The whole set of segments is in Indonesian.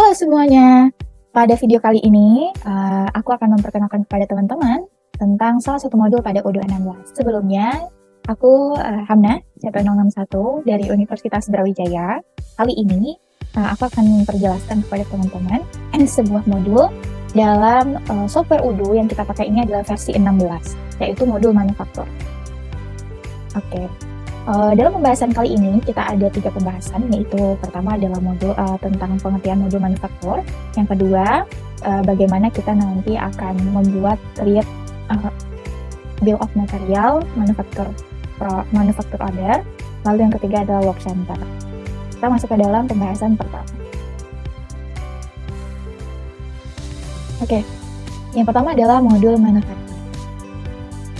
Halo semuanya, pada video kali ini aku akan memperkenalkan kepada teman-teman tentang salah satu modul pada U216. Sebelumnya, aku Hamna, CP061 dari Universitas Brawijaya. Kali ini aku akan memperjelaskan kepada teman-teman sebuah modul dalam software Udo yang kita pakai ini adalah versi 16, yaitu modul manufaktur. Oke. Dalam pembahasan kali ini kita ada 3 pembahasan, yaitu pertama adalah modul tentang pengertian modul manufaktur, yang kedua bagaimana kita nanti akan membuat create bill of material, manufaktur order, lalu yang ketiga adalah work center. Kita masuk ke dalam pembahasan pertama. Oke, yang pertama adalah modul manufaktur.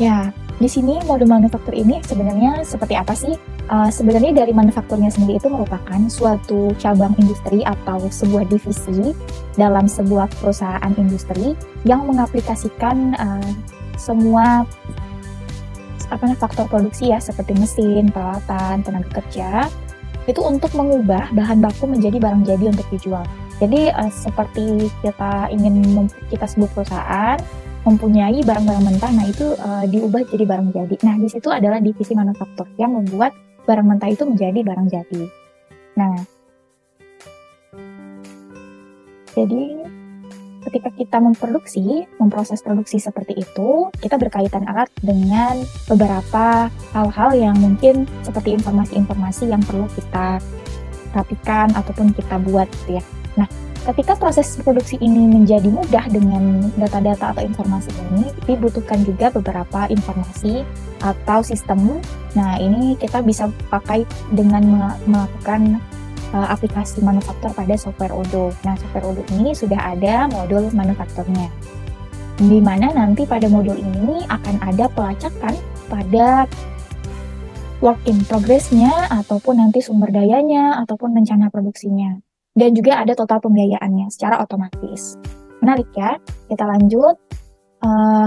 Ya, di sini modul manufaktur ini sebenarnya seperti apa sih? Sebenarnya dari manufakturnya sendiri itu merupakan suatu cabang industri atau sebuah divisi dalam sebuah perusahaan industri yang mengaplikasikan semua faktor produksi ya, seperti mesin, peralatan, tenaga kerja, itu untuk mengubah bahan baku menjadi barang jadi untuk dijual. Jadi seperti kita sebuah perusahaan mempunyai barang-barang mentah, nah itu diubah jadi barang jadi. Nah, di situ adalah divisi manufaktur yang membuat barang mentah itu menjadi barang jadi. Nah, jadi ketika kita memproses produksi seperti itu, kita berkaitan erat dengan beberapa hal-hal yang mungkin seperti informasi-informasi yang perlu kita rapikan ataupun kita buat gitu ya. Nah, ketika proses produksi ini menjadi mudah dengan data-data atau informasi ini, dibutuhkan juga beberapa informasi atau sistem. Nah, ini kita bisa pakai dengan melakukan aplikasi manufaktur pada software Odoo. Nah, software Odoo ini sudah ada modul manufakturnya, di mana nanti pada modul ini akan ada pelacakan pada work in progress-nya, ataupun nanti sumber dayanya, ataupun rencana produksinya. Dan juga ada total pembiayaannya secara otomatis. Menarik ya, kita lanjut.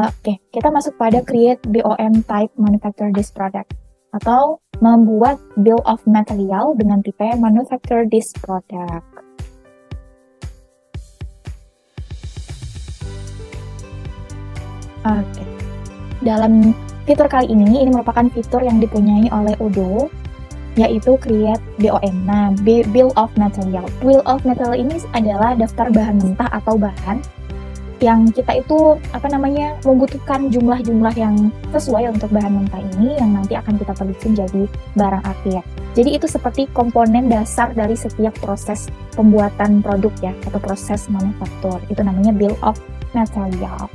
Oke, kita masuk pada create BOM type manufacture this product, atau membuat bill of material dengan tipe manufacture this product. Oke, dalam fitur kali ini merupakan fitur yang dipunyai oleh Odoo, yaitu create BOM. Nah, bill of material. Bill of material ini adalah daftar bahan mentah atau bahan yang kita itu membutuhkan jumlah-jumlah yang sesuai untuk bahan mentah ini yang nanti akan kita produksi menjadi barang akhir. Jadi itu seperti komponen dasar dari setiap proses pembuatan produk ya, atau proses manufaktur. Itu namanya bill of material.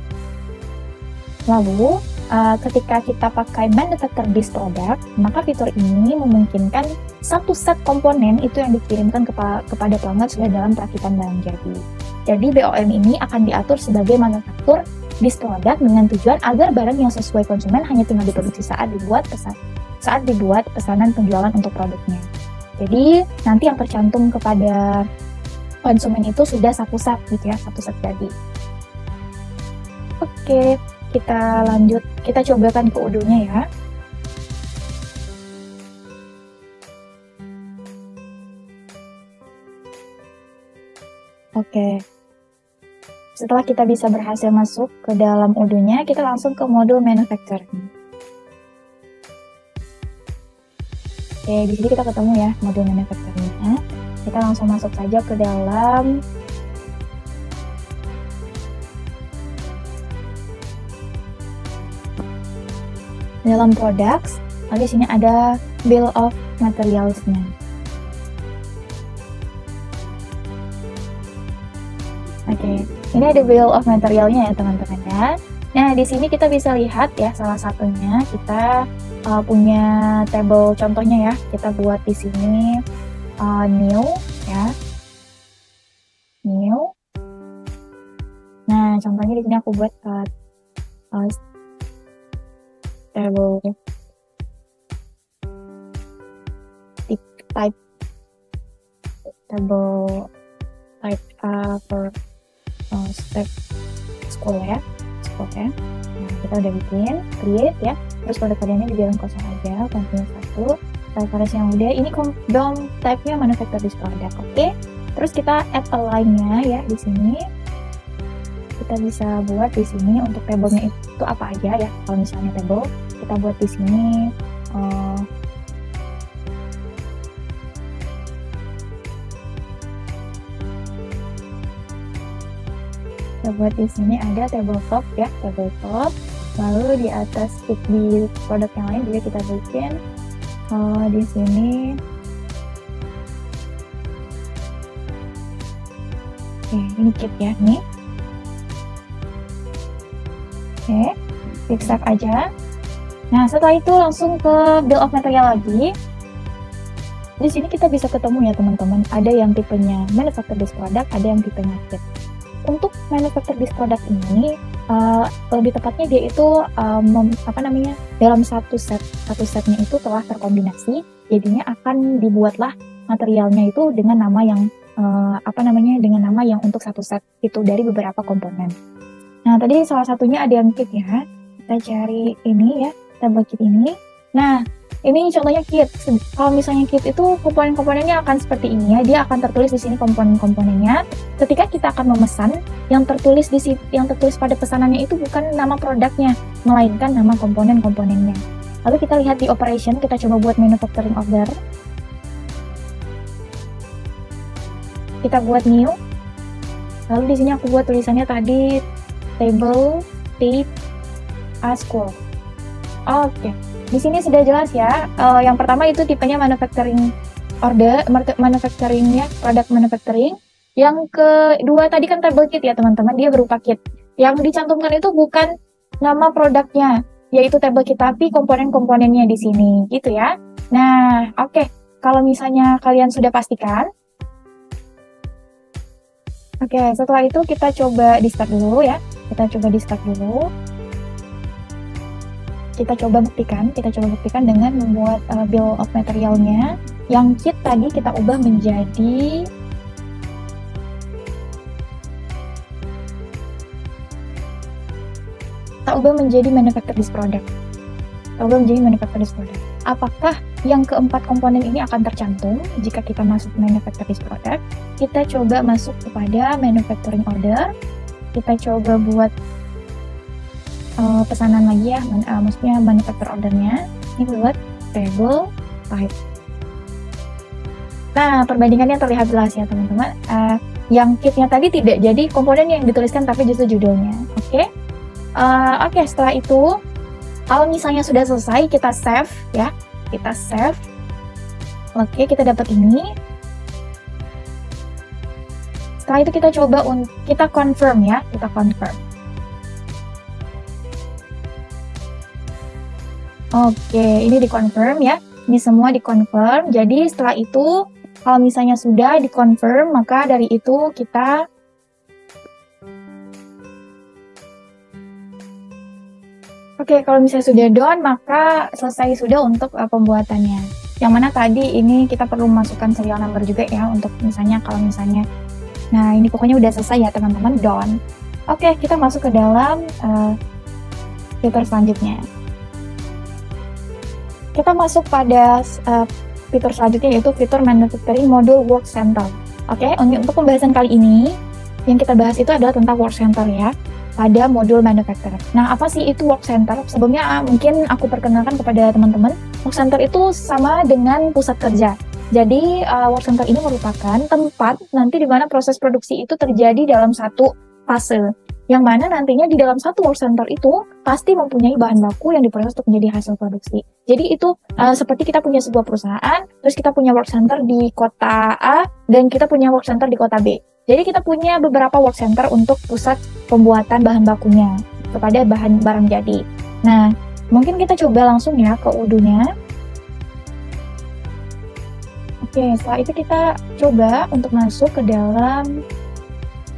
Lalu ketika kita pakai manufacture this product, maka fitur ini memungkinkan satu set komponen itu yang dikirimkan kepada pelanggan sudah dalam perakitan barang jadi. Jadi BOM ini akan diatur sebagai manufaktur this product dengan tujuan agar barang yang sesuai konsumen hanya tinggal diproduksi saat dibuat pesanan penjualan untuk produknya. Jadi nanti yang tercantum kepada konsumen itu sudah satu set gitu ya, satu set jadi. Oke. Kita lanjut, kita cobakan ke Odoo-nya ya. Oke. Setelah kita bisa berhasil masuk ke dalam Odoo-nya, kita langsung ke modul manufacturing. Oke, di sini kita ketemu ya modul manufacturing-nya. Kita langsung masuk saja ke dalam products, lalu di sini ada bill of materials-nya. Oke, ini ada bill of material-nya ya teman-teman ya. Nah, di sini kita bisa lihat ya, salah satunya kita punya table contohnya ya. Kita buat di sini new ya. New. Nah, contohnya di sini aku buat table type for step school ya. Nah, kita udah bikin create ya, terus kode-kodenya dibilang kosong aja, continuous 1. Reference yang udah, ini DOM type-nya manufacturer this product. Oke. Terus kita add align-nya ya di sini. Kita bisa buat di sini untuk table-nya itu apa aja ya. Kalau misalnya table, kita buat di sini kita buat di sini ada tabletop ya, tabletop. Lalu di atas di produk yang lain juga kita bikin di sini. Oke, ini kit ya, nih. Oke, klik save aja. Nah, setelah itu langsung ke bill of material lagi. Di sini kita bisa ketemu ya teman-teman, ada yang tipenya manufacturer this product, ada yang tipenya kit. Untuk manufacturer this product ini, lebih tepatnya dia itu dalam satu setnya itu telah terkombinasi, jadinya akan dibuatlah materialnya itu dengan nama yang dengan nama yang untuk satu set itu dari beberapa komponen. Nah, tadi salah satunya ada yang kit ya. Kita cari ini ya, tabel kit ini. Nah, ini contohnya kit. Kalau misalnya kit itu komponen-komponennya akan seperti ini ya. Dia akan tertulis di sini komponen-komponennya. Ketika kita akan memesan, yang tertulis pada pesanannya itu bukan nama produknya, melainkan nama komponen-komponennya. Lalu kita lihat di operation, kita coba buat manufacturing order. Kita buat new. Lalu di sini aku buat tulisannya tadi table type as quote. Oke. Di sini sudah jelas ya. Yang pertama itu tipenya manufacturing order, manufacturingnya product manufacturing. Yang kedua tadi kan table kit ya teman-teman, dia berupa kit. Yang dicantumkan itu bukan nama produknya, yaitu table kit, tapi komponen-komponennya di sini, gitu ya. Nah, oke. Kalau misalnya kalian sudah pastikan, oke, setelah itu kita coba di start dulu ya. Kita coba di start dulu. Kita coba buktikan dengan membuat bill of materialnya. Yang kit tadi kita ubah menjadi manufacturer this product. Apakah yang keempat komponen ini akan tercantum jika kita masuk manufacturer this product? Kita coba masuk kepada manufacturing order. Kita coba buat pesanan lagi ya, maksudnya manufacturer ordernya. Ini buat table type. Nah, perbandingannya terlihat jelas ya teman-teman. Yang kitnya tadi tidak jadi komponen yang dituliskan, tapi justru judulnya. Oke. Oke, setelah itu, kalau misalnya sudah selesai, kita save ya. Kita save. Oke, kita dapat ini. Setelah itu kita coba kita confirm ya. Kita confirm. Oke, ini di-confirm ya. Ini semua di-confirm. Jadi setelah itu, kalau misalnya sudah di-confirm, maka dari itu kita kalau misalnya sudah done, maka selesai sudah untuk pembuatannya. Yang mana tadi ini kita perlu masukkan serial number juga ya, untuk misalnya kalau misalnya. Nah, ini pokoknya udah selesai ya teman-teman, done. Oke, kita masuk ke dalam fitur selanjutnya. Kita masuk pada fitur selanjutnya, yaitu fitur manufacturing module work center. Oke, untuk pembahasan kali ini yang kita bahas itu adalah tentang work center ya, pada modul manufacturer. Nah, apa sih itu work center? Sebelumnya mungkin aku perkenalkan kepada teman-teman. Work center itu sama dengan pusat kerja. Jadi work center ini merupakan tempat nanti di mana proses produksi itu terjadi dalam satu fase. Yang mana nantinya di dalam satu work center itu pasti mempunyai bahan baku yang diproses untuk menjadi hasil produksi. Jadi itu seperti kita punya sebuah perusahaan, terus kita punya work center di kota A, dan kita punya work center di kota B. Jadi kita punya beberapa work center untuk pusat pembuatan bahan bakunya kepada bahan barang jadi. Nah, mungkin kita coba langsung ya ke Odoo-nya. Oke, setelah itu kita coba untuk masuk ke dalam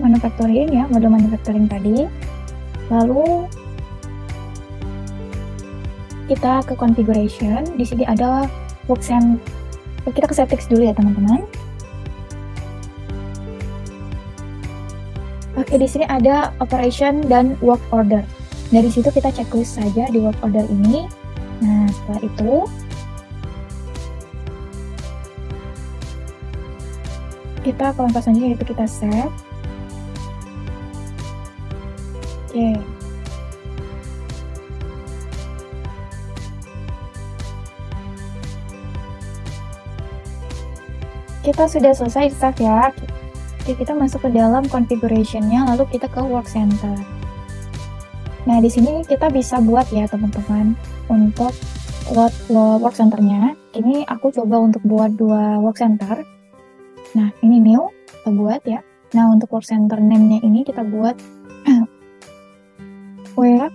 manufacturing ya, modul manufacturing tadi. Lalu kita ke configuration. Di sini ada work center. Kita ke settings dulu ya teman-teman. Oke, di sini ada operation dan work order. Dari situ kita checklist saja di work order ini. Nah, setelah itu kita ke langkah selanjutnya, yaitu kita save. Oke. Kita sudah selesai save ya. Oke, kita masuk ke dalam configuration-nya, lalu kita ke work center. Nah, di sini kita bisa buat ya teman-teman untuk work center-nya. Ini aku coba untuk buat 2 work center. Nah, ini new, kita buat ya. Nah, untuk work center name-nya ini kita buat work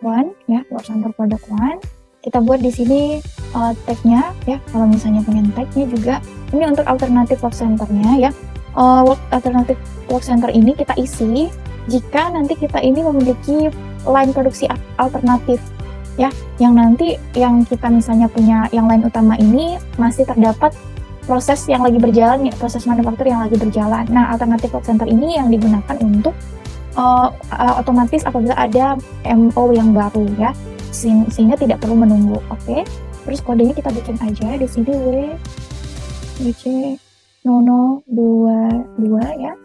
1 ya, work center product 1. Kita buat di sini tag-nya ya. Kalau misalnya pengen tag-nya juga, ini untuk alternatif work center-nya ya. Alternatif work center ini kita isi jika nanti kita ini memiliki line produksi alternatif ya, yang nanti yang kita misalnya punya yang line utama ini masih terdapat proses yang lagi berjalan ya, proses manufaktur yang lagi berjalan. Nah, alternatif work center ini yang digunakan untuk otomatis apabila ada MO yang baru ya, sehingga tidak perlu menunggu. Oke. Terus kodenya kita bikin aja di sini WC 0022 ya.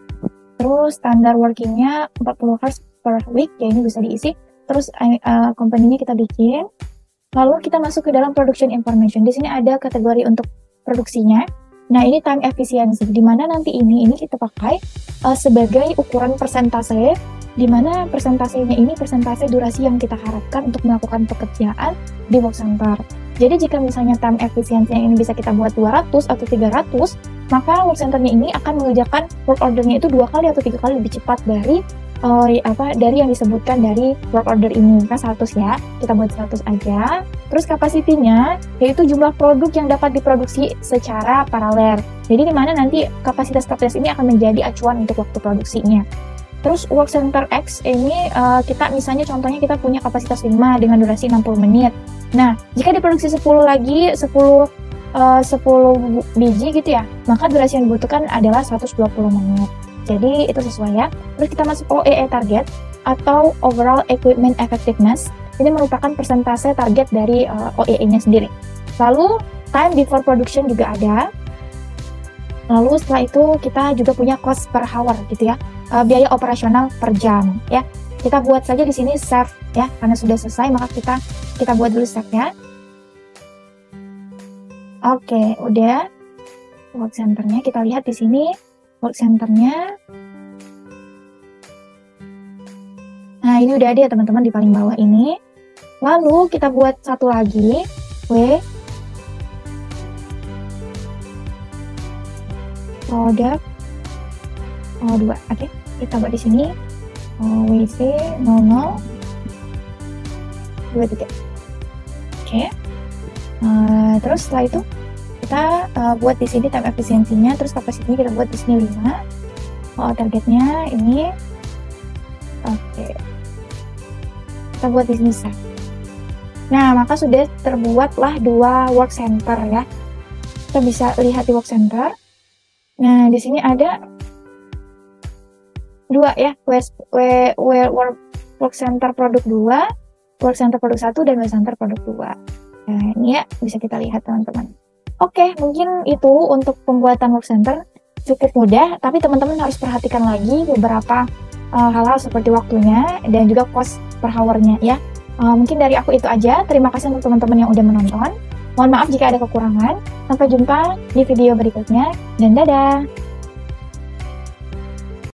Terus standar workingnya 40 hours per week ya, ini bisa diisi. Terus company-nya kita bikin. Lalu kita masuk ke dalam production information. Di sini ada kategori untuk produksinya. Nah, ini time efficiency, di mana nanti ini kita pakai sebagai ukuran persentase, di mana persentasenya ini persentase durasi yang kita harapkan untuk melakukan pekerjaan di work center. Jadi jika misalnya time efficiency ini bisa kita buat 200 atau 300, maka work center-nya ini akan mengerjakan work order-nya itu 2 kali atau 3 kali lebih cepat dari yang disebutkan dari work order ini. Kan 100 ya, kita buat 100 aja. Terus kapasitinya yaitu jumlah produk yang dapat diproduksi secara paralel. Jadi di mana nanti kapasitas ini akan menjadi acuan untuk waktu produksinya. Terus work center X ini kita misalnya contohnya kita punya kapasitas 5 dengan durasi 60 menit. Nah, jika diproduksi 10 lagi, 10 biji gitu ya, maka durasi yang dibutuhkan adalah 120 menit. Jadi itu sesuai ya. Terus kita masuk OEE target atau Overall Equipment Effectiveness. Ini merupakan persentase target dari OEE-nya sendiri. Lalu time before production juga ada. Lalu setelah itu kita juga punya cost per hour gitu ya, biaya operasional per jam ya. Kita buat saja di sini save ya, karena sudah selesai maka kita buat dulu save ya. Oke, udah. Work center-nya kita lihat di sini work center-nya. Nah, ini udah ada ya teman-teman di paling bawah ini. Lalu kita buat satu lagi, product 2. Oke, kita buat di sini WC 0023. Oke. Terus setelah itu kita buat di sini time efisiensinya, terus kapasitinya kita buat di sini 5. Targetnya ini. Oke. Kita buat di sini save. Nah, maka sudah terbuatlah 2 work center ya. Kita bisa lihat di work center. Nah, di sini ada 2 ya, work center produk 2, work center produk 1, dan work center produk 2. Nah, ini ya, bisa kita lihat teman-teman. Oke, mungkin itu untuk pembuatan work center cukup mudah, tapi teman-teman harus perhatikan lagi beberapa hal-hal seperti waktunya dan juga cost per hour-nya ya. Mungkin dari aku itu aja. Terima kasih untuk teman-teman yang udah menonton. Mohon maaf jika ada kekurangan. Sampai jumpa di video berikutnya, dan dadah!